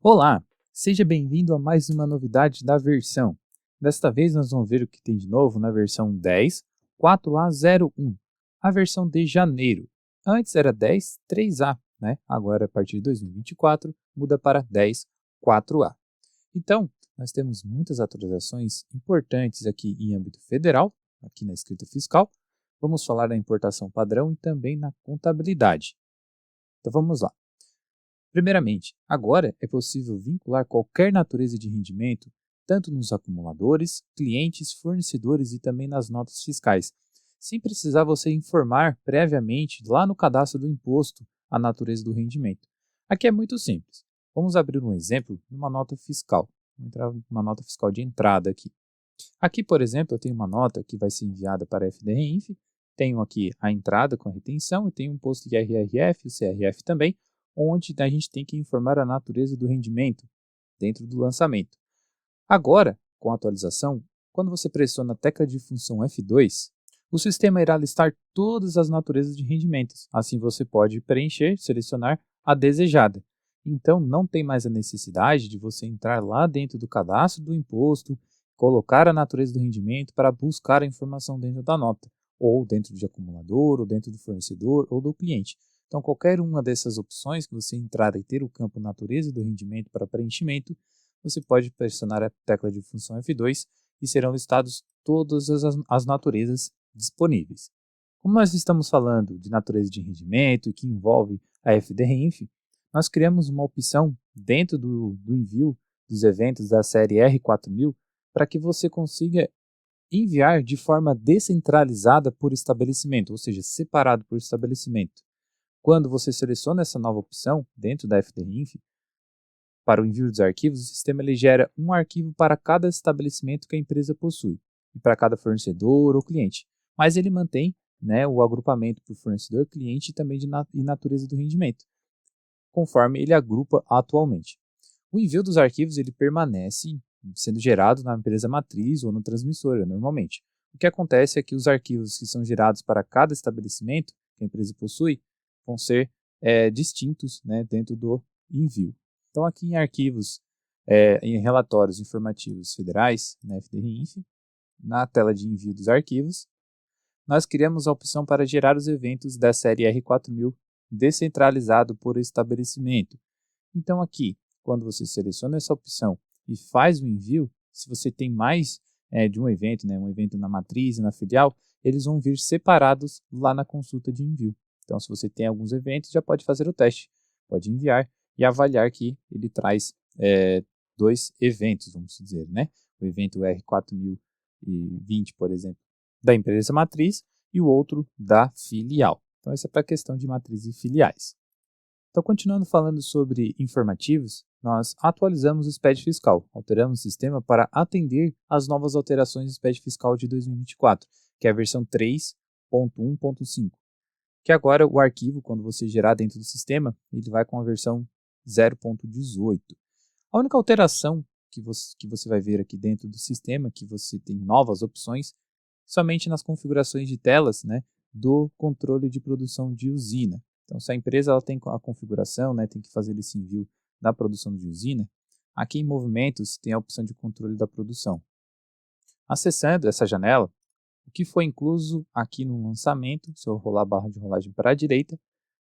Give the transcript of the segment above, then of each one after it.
Olá, seja bem-vindo a mais uma novidade da versão. Desta vez nós vamos ver o que tem de novo na versão 10.4a01, a versão de janeiro. Antes era 10.3a, né? Agora a partir de 2024 muda para 10.4a. Então, nós temos muitas atualizações importantes aqui em âmbito federal, aqui na escrita fiscal. Vamos falar da importação padrão e também na contabilidade. Então vamos lá. Primeiramente, agora é possível vincular qualquer natureza de rendimento, tanto nos acumuladores, clientes, fornecedores e também nas notas fiscais, sem precisar você informar previamente lá no cadastro do imposto a natureza do rendimento. Aqui é muito simples. Vamos abrir um exemplo numa nota fiscal. Vou entrar numa nota fiscal de entrada aqui. Aqui, por exemplo, eu tenho uma nota que vai ser enviada para a FDRINF, tenho aqui a entrada com a retenção, eu tenho um posto de IRRF, o CRF também, onde a gente tem que informar a natureza do rendimento dentro do lançamento. Agora, com a atualização, quando você pressiona a tecla de função F2, o sistema irá listar todas as naturezas de rendimentos. Assim você pode preencher, selecionar a desejada. Então, não tem mais a necessidade de você entrar lá dentro do cadastro do imposto, colocar a natureza do rendimento para buscar a informação dentro da nota, ou dentro de acumulador, ou dentro do fornecedor, ou do cliente. Então, qualquer uma dessas opções que você entrar e ter o campo natureza do rendimento para preenchimento, você pode pressionar a tecla de função F2 e serão listados todas as naturezas disponíveis. Como nós estamos falando de natureza de rendimento e que envolve a FDRINF, nós criamos uma opção dentro do envio dos eventos da série R4000 para que você consiga enviar de forma descentralizada por estabelecimento, ou seja, separado por estabelecimento. Quando você seleciona essa nova opção dentro da FDRINF, para o envio dos arquivos, o sistema ele gera um arquivo para cada estabelecimento que a empresa possui, e para cada fornecedor ou cliente. Mas ele mantém, né, o agrupamento por fornecedor, cliente e também e natureza do rendimento, conforme ele agrupa atualmente. O envio dos arquivos ele permanece sendo gerado na empresa matriz ou na transmissora, normalmente. O que acontece é que os arquivos que são gerados para cada estabelecimento que a empresa possui vão ser distintos, né, dentro do envio. Então, aqui em arquivos, em relatórios informativos federais, na FDRINF, na tela de envio dos arquivos, nós criamos a opção para gerar os eventos da série R4000 descentralizado por estabelecimento. Então, aqui, quando você seleciona essa opção e faz o envio, se você tem mais de um evento, né, um evento na matriz e na filial, eles vão vir separados lá na consulta de envio. Então, se você tem alguns eventos, já pode fazer o teste, pode enviar e avaliar que ele traz dois eventos, vamos dizer, né? O evento R4020, por exemplo, da empresa matriz e o outro da filial. Então, essa é para a questão de matriz e filiais. Então, continuando falando sobre informativos, nós atualizamos o SPED fiscal, alteramos o sistema para atender às novas alterações do SPED fiscal de 2024, que é a versão 3.1.5, que agora o arquivo, quando você gerar dentro do sistema, ele vai com a versão 0.18. A única alteração que você vai ver aqui dentro do sistema, que você tem novas opções, somente nas configurações de telas, né, do controle de produção de usina. Então, se a empresa ela tem a configuração, né, tem que fazer esse envio da produção de usina, aqui em movimentos tem a opção de controle da produção. Acessando essa janela, o que foi incluso aqui no lançamento, se eu rolar a barra de rolagem para a direita,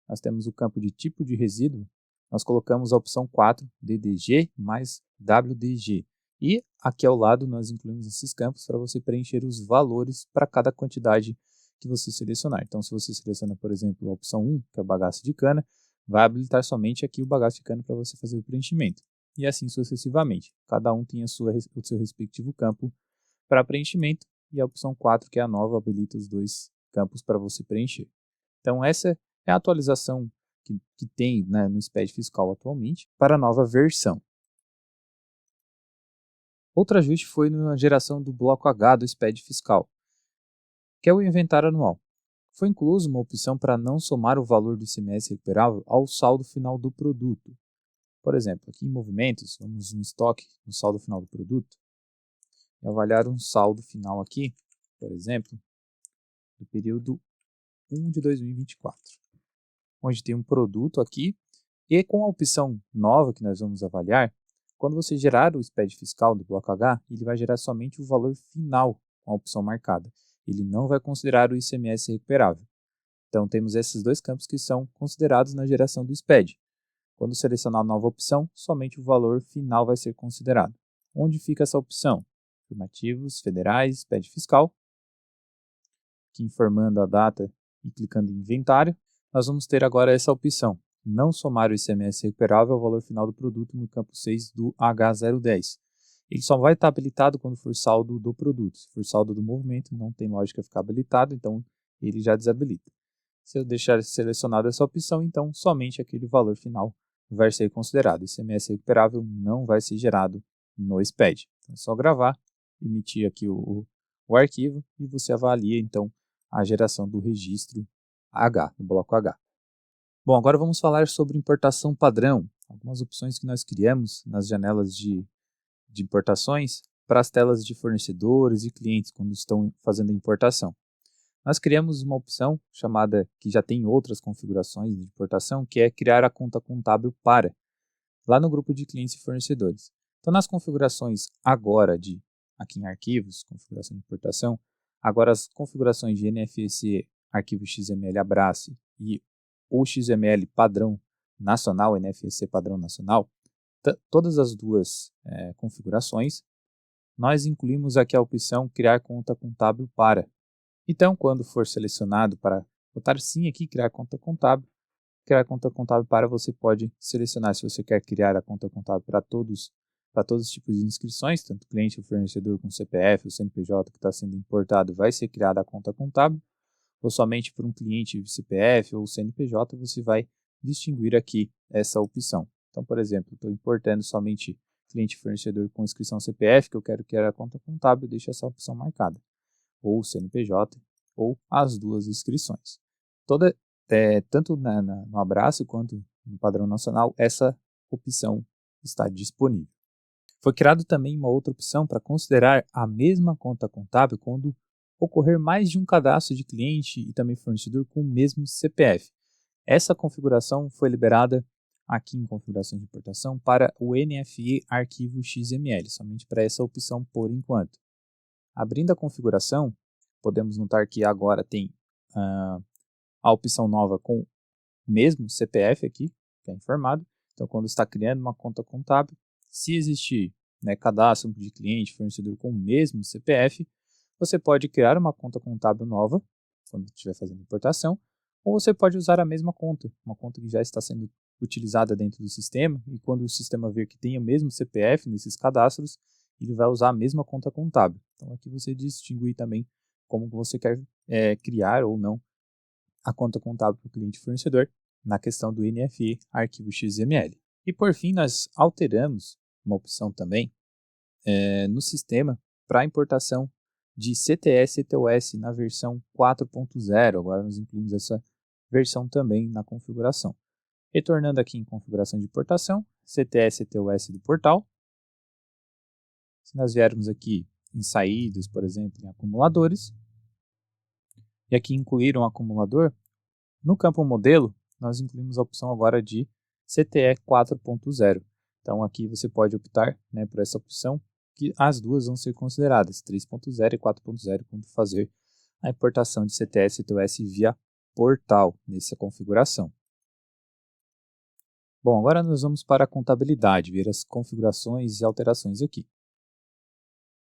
nós temos o campo de tipo de resíduo, nós colocamos a opção 4, DDG mais WDG. E aqui ao lado nós incluímos esses campos para você preencher os valores para cada quantidade que você selecionar. Então, se você seleciona, por exemplo, a opção 1, que é o bagaço de cana, vai habilitar somente aqui o bagaço de cana para você fazer o preenchimento. E assim sucessivamente. Cada um tem o seu respectivo campo para preenchimento e a opção 4, que é a nova, habilita os dois campos para você preencher. Então, essa é a atualização que tem, né, no SPED fiscal atualmente para a nova versão. Outro ajuste foi na geração do bloco H do SPED fiscal, que é o inventário anual. Foi incluso uma opção para não somar o valor do ICMS recuperável ao saldo final do produto. Por exemplo, aqui em movimentos, vamos no estoque, no saldo final do produto, e avaliar um saldo final aqui, por exemplo, do período 1 de 2024, onde tem um produto aqui E com a opção nova que nós vamos avaliar, quando você gerar o SPED fiscal do bloco H, ele vai gerar somente o valor final com a opção marcada. Ele não vai considerar o ICMS recuperável. Então, temos esses dois campos que são considerados na geração do SPED. Quando selecionar a nova opção, somente o valor final vai ser considerado. Onde fica essa opção? Afirmativos, federais, SPED fiscal. Aqui informando a data e clicando em inventário, nós vamos ter agora essa opção. Não somar o ICMS recuperável ao valor final do produto no campo 6 do H010. Ele só vai estar habilitado quando for saldo do produto. Se for saldo do movimento, não tem lógica ficar habilitado, então ele já desabilita. Se eu deixar selecionada essa opção, então somente aquele valor final vai ser considerado. O ICMS recuperável não vai ser gerado no SPED. Então é só gravar, emitir aqui o arquivo e você avalia então a geração do registro H, do bloco H. Bom, agora vamos falar sobre importação padrão, algumas opções que nós criamos nas janelas de importações para as telas de fornecedores e clientes quando estão fazendo a importação. Nós criamos uma opção chamada, que já tem outras configurações de importação, que é criar a conta contábil para, lá no grupo de clientes e fornecedores. Então, nas configurações agora aqui em arquivos, configuração de importação, agora as configurações de NFS, arquivo XML Abrace e o XML padrão nacional, NFS padrão nacional, todas as duas configurações, nós incluímos aqui a opção criar conta contábil para. Então, quando for selecionado para botar sim aqui, criar conta contábil para, você pode selecionar se você quer criar a conta contábil para todos os tipos de inscrições, tanto cliente ou fornecedor com CPF ou CNPJ que está sendo importado, vai ser criada a conta contábil, ou somente por um cliente CPF ou CNPJ, você vai distinguir aqui essa opção. Então, por exemplo, estou importando somente cliente e fornecedor com inscrição CPF, que eu quero criar a conta contábil, deixo essa opção marcada. Ou CNPJ, ou as duas inscrições. Tanto no Abraço quanto no padrão nacional, essa opção está disponível. Foi criado também uma outra opção para considerar a mesma conta contábil quando ocorrer mais de um cadastro de cliente e também fornecedor com o mesmo CPF. Essa configuração foi liberada aqui em configuração de importação para o NFE arquivo XML, somente para essa opção por enquanto. Abrindo a configuração, podemos notar que agora tem a opção nova com o mesmo CPF aqui, que é informado. Então, quando está criando uma conta contábil, se existir cadastro de cliente, fornecedor com o mesmo CPF, você pode criar uma conta contábil nova, quando estiver fazendo importação, ou você pode usar a mesma conta, uma conta que já está sendo utilizada dentro do sistema, e quando o sistema ver que tem o mesmo CPF nesses cadastros, ele vai usar a mesma conta contábil. Então, aqui você distingue também como você quer criar ou não a conta contábil para o cliente fornecedor na questão do NFE arquivo XML. E por fim, nós alteramos uma opção também no sistema para importação de CTS e CTOS na versão 4.0. Agora nós incluímos essa versão também na configuração. Retornando aqui em configuração de importação, CTS e CTOS do portal. Se nós viermos aqui em saídas, por exemplo, em acumuladores, e aqui incluir um acumulador, no campo modelo, nós incluímos a opção agora de CTE 4.0. Então aqui você pode optar por essa opção, que as duas vão ser consideradas, 3.0 e 4.0, quando fazer a importação de CTS e CTOS via portal, nessa configuração. Bom, agora nós vamos para a contabilidade, ver as configurações e alterações aqui.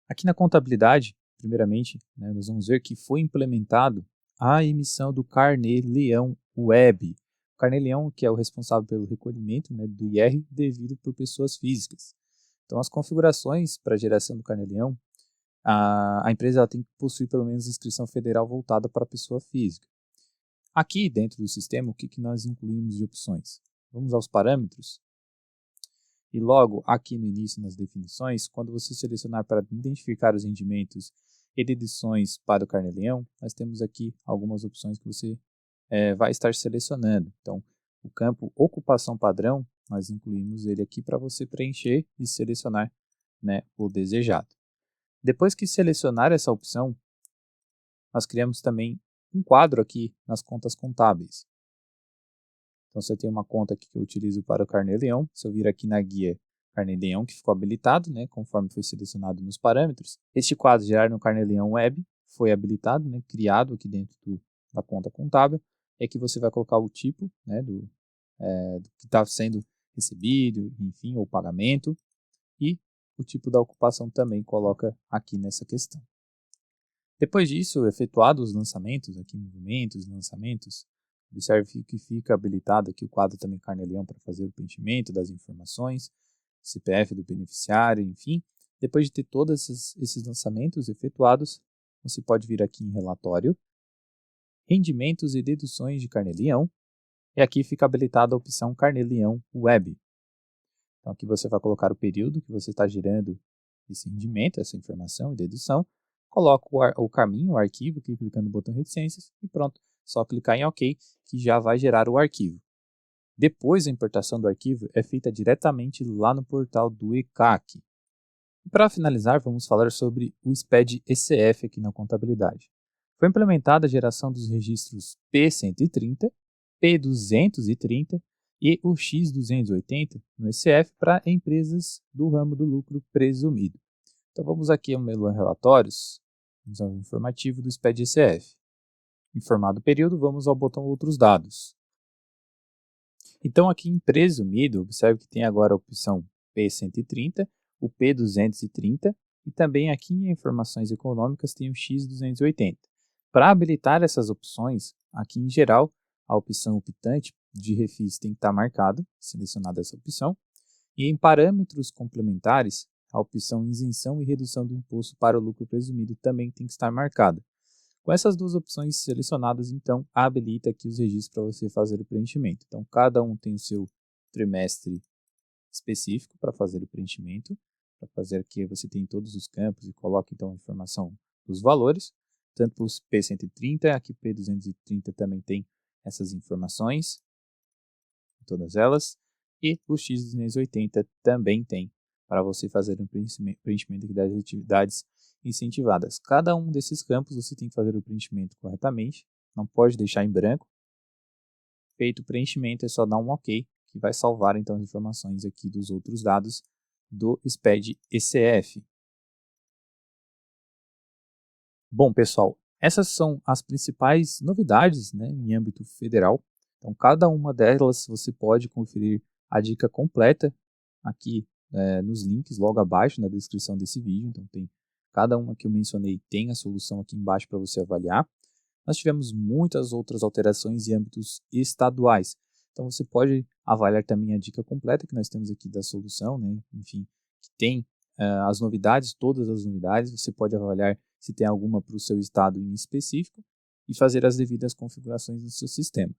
Aqui na contabilidade, primeiramente, nós vamos ver que foi implementado a emissão do Carnê-Leão Web. O Carnê-Leão, que é o responsável pelo recolhimento do IR devido por pessoas físicas. Então, as configurações para a geração do Carnê-Leão, a empresa tem que possuir pelo menos inscrição federal voltada para a pessoa física. Aqui dentro do sistema, o que nós incluímos de opções? Vamos aos parâmetros. E logo aqui no início, nas definições, quando você selecionar para identificar os rendimentos e deduções para o Carnê-Leão, nós temos aqui algumas opções que você vai estar selecionando. Então, o campo ocupação padrão, nós incluímos ele aqui para você preencher e selecionar o desejado. Depois que selecionar essa opção, nós criamos também um quadro aqui nas contas contábeis. Então, você tem uma conta aqui que eu utilizo para o Carnê-Leão. Se eu vir aqui na guia Carnê-Leão, que ficou habilitado, né, conforme foi selecionado nos parâmetros, este quadro gerar no Carnê-Leão Web foi habilitado, né, criado aqui dentro da conta contábil. É que você vai colocar o tipo, né, do que está sendo recebido, enfim, ou pagamento, e o tipo da ocupação também coloca aqui nessa questão. Depois disso, efetuados os lançamentos, aqui movimentos, lançamentos, observe que fica habilitado aqui o quadro também Carnê-Leão para fazer o preenchimento das informações, CPF do beneficiário, enfim. Depois de ter todos esses lançamentos efetuados, você pode vir aqui em relatório, rendimentos e deduções de Carnê-Leão, e aqui fica habilitada a opção Carnê-Leão Web. Então aqui você vai colocar o período que você está gerando esse rendimento, essa informação e dedução, coloca o caminho, o arquivo, aqui clicando no botão reticências e pronto, só clicar em OK que já vai gerar o arquivo. Depois a importação do arquivo é feita diretamente lá no portal do ECAC. E para finalizar, vamos falar sobre o SPED ECF aqui na contabilidade. Foi implementada a geração dos registros P130, P230 e o X280 no ECF para empresas do ramo do lucro presumido. Então vamos aqui ao menu relatórios, vamos ao informativo do SPED ECF. Informado o período, vamos ao botão outros dados. Então aqui em presumido, observe que tem agora a opção P130, o P230 e também aqui em informações econômicas tem o X280. Para habilitar essas opções, aqui em geral, a opção optante de refis tem que estar marcada, selecionada essa opção, e em parâmetros complementares, a opção isenção e redução do imposto para o lucro presumido também tem que estar marcada. Com essas duas opções selecionadas, então, habilita aqui os registros para você fazer o preenchimento. Então, cada um tem o seu trimestre específico para fazer o preenchimento, para fazer que você tem todos os campos e coloque, então, a informação dos valores. Tanto para os P130, aqui P230 também tem essas informações, todas elas. E o X280 também tem, para você fazer um preenchimento das atividades incentivadas. Cada um desses campos você tem que fazer o preenchimento corretamente, não pode deixar em branco. Feito o preenchimento, é só dar um OK, que vai salvar então as informações aqui dos outros dados do SPED ECF. Bom, pessoal, essas são as principais novidades, né, em âmbito federal. Então, cada uma delas você pode conferir a dica completa aqui nos links logo abaixo na descrição desse vídeo. Então, tem cada uma que eu mencionei tem a solução aqui embaixo para você avaliar. Nós tivemos muitas outras alterações em âmbitos estaduais. Então, você pode avaliar também a dica completa que nós temos aqui da solução, né, enfim, que tem as novidades, todas as novidades. Você pode avaliar se tem alguma para o seu estado em específico e fazer as devidas configurações no seu sistema.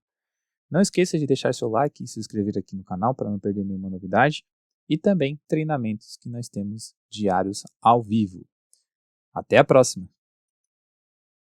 Não esqueça de deixar seu like e se inscrever aqui no canal para não perder nenhuma novidade e também treinamentos que nós temos diários ao vivo. Até a próxima!